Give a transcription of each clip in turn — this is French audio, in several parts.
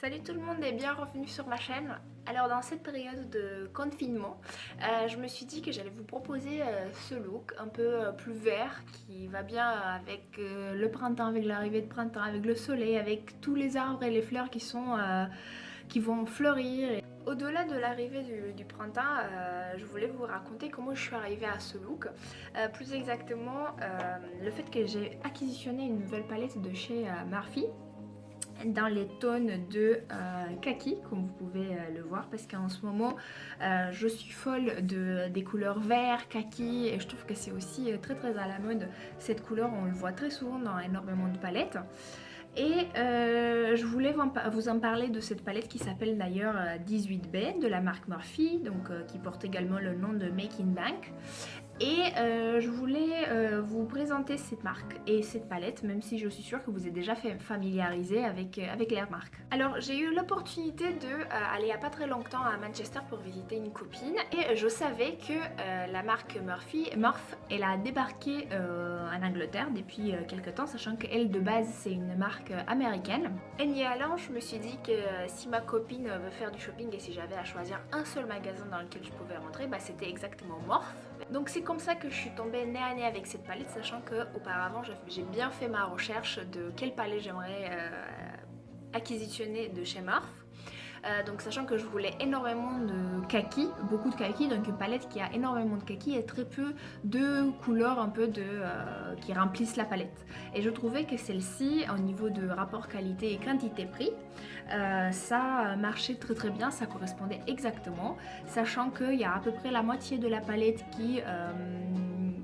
Salut tout le monde et bienvenue sur ma chaîne. Alors dans cette période de confinement, je me suis dit que j'allais vous proposer ce look un peu plus vert qui va bien avec le printemps, avec l'arrivée de printemps, avec le soleil, avec tous les arbres et les fleurs qui vont fleurir. Au-delà de l'arrivée du printemps, je voulais vous raconter comment je suis arrivée à ce look. Plus exactement, le fait que j'ai acquisitionné une nouvelle palette de chez Murphy dans les tonnes de kaki, comme vous pouvez le voir, parce qu'en ce moment je suis folle des couleurs vert, kaki, et je trouve que c'est aussi très très à la mode cette couleur. On le voit très souvent dans énormément de palettes. Et je voulais vous en parler de cette palette qui s'appelle d'ailleurs 18B de la marque Murphy, donc qui porte également le nom de Make in Bank. Et je voulais vous présenter cette marque et cette palette, même si je suis sûre que vous êtes déjà familiarisé avec les marques. Alors j'ai eu l'opportunité d'aller il n'y a pas très longtemps à Manchester pour visiter une copine et je savais que la marque Murph, elle a débarqué en Angleterre depuis quelques temps, sachant qu'elle de base c'est une marque américaine. Et y allant, je me suis dit que si ma copine veut faire du shopping et si j'avais à choisir un seul magasin dans lequel je pouvais rentrer, bah, c'était exactement Murph. Donc c'est comme ça que je suis tombée nez à nez avec cette palette, sachant que auparavant j'ai bien fait ma recherche de quelle palette j'aimerais acquisitionner de chez Murph. Donc sachant que je voulais énormément de kaki, beaucoup de kaki, donc une palette qui a énormément de kaki et très peu de couleurs un peu qui remplissent la palette. Et je trouvais que celle-ci, au niveau de rapport qualité et quantité-prix, ça marchait très très bien, ça correspondait exactement, sachant qu'il y a à peu près la moitié de la palette qui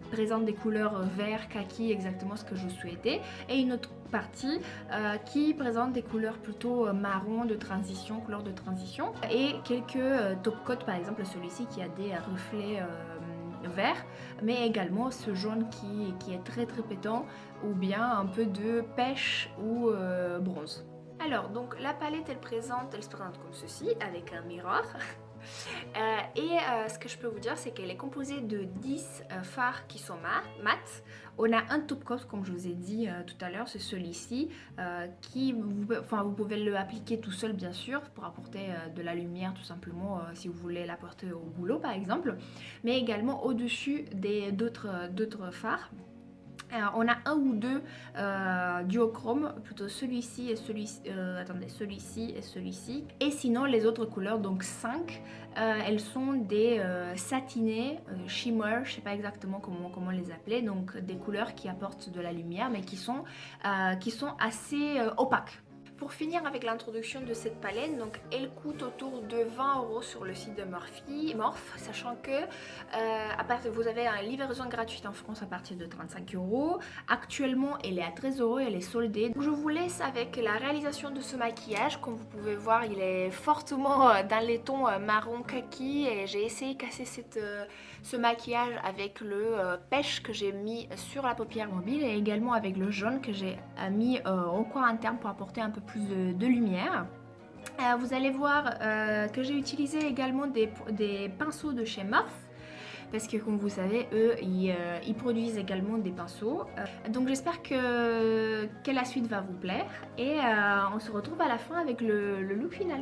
présente des couleurs vert, kaki, exactement ce que je souhaitais, et une autre partie qui présente des couleurs plutôt marron de transition, couleur de transition, et quelques top coats, par exemple celui-ci qui a des reflets vert, mais également ce jaune qui est très très pétant, ou bien un peu de pêche ou bronze. Alors donc la palette elle se présente comme ceci avec un miroir. Ce que je peux vous dire, c'est qu'elle est composée de 10 fards qui sont mat. On a un top coat, comme je vous ai dit tout à l'heure, c'est celui-ci, qui vous pouvez le appliquer tout seul bien sûr, pour apporter de la lumière tout simplement, si vous voulez l'apporter au boulot par exemple, mais également au-dessus d'autres fards. On a un ou deux duochrome, plutôt celui-ci et celui-ci, celui-ci et celui-ci. Et sinon les autres couleurs, donc 5, elles sont des satinés, shimmer, je sais pas exactement comment les appeler, donc des couleurs qui apportent de la lumière mais qui sont assez opaques. Pour finir avec l'introduction de cette palette, donc elle coûte autour de 20 € sur le site de Murph, sachant que vous avez une livraison gratuite en France à partir de 35 €. Actuellement, elle est à 13 €, elle est soldée. Donc, je vous laisse avec la réalisation de ce maquillage. Comme vous pouvez voir, il est fortement dans les tons marron kaki et j'ai essayé de casser ce maquillage avec le pêche que j'ai mis sur la paupière mobile et également avec le jaune que j'ai mis au coin interne pour apporter un peu plus de lumière. Vous allez voir que j'ai utilisé également des pinceaux de chez Murph, parce que comme vous savez, eux, ils produisent également des pinceaux. Donc j'espère que la suite va vous plaire et on se retrouve à la fin avec le look final.